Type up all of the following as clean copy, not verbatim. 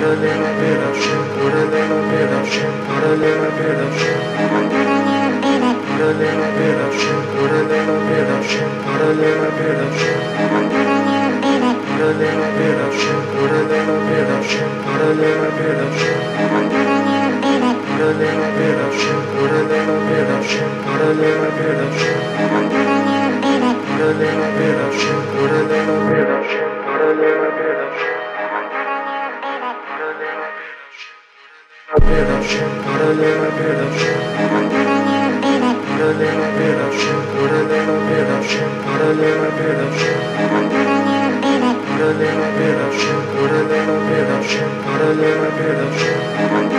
a little bit of shit, put a little bit of shit, put a little bit of shit, put a little bit of shit, put a little bit of shit, put a little bit of shit, put a little bit of shit, put a little bit of shit, put a little bit of shit, put a little bit of shit, put a little bit of shit, put a little bit of shit, put a little bit of shit, put a little bit of shit, put a little bit of shit. A bit of shit, put a little bit of shit, put a little bit of shit, put a little bit of shit, put a little bit of shit, put a little bit of shit, put a little bit of shit, put a little bit of shit,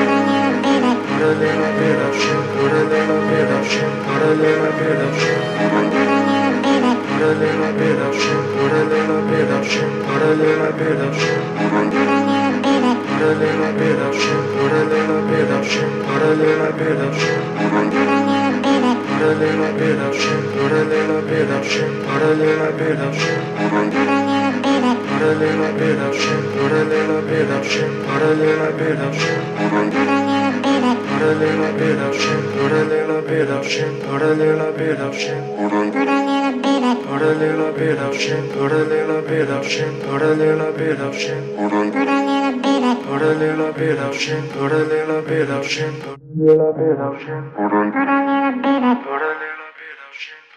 put a little bit of shit, put a little bit of shit, put a little bit of shit, put a little bit of shit, put a little bit of shit, put a little bit of shit. Put a little bit of shit, put a little bit of shit, put a little bit of shit, put a little bit of shit, put a little bit of shit, put a little bit of shit, put a little bit of shit, put a little bit of shit, put a little bit of shit, put a little bit of shit, put a little bit of shit, put a little bit of shit, put a little bit of shit, put a little bit of shit, put a little bit of shit. Put a little bit of shit, put a little bit of shit, put a little bit of shit, put a little bit of shit.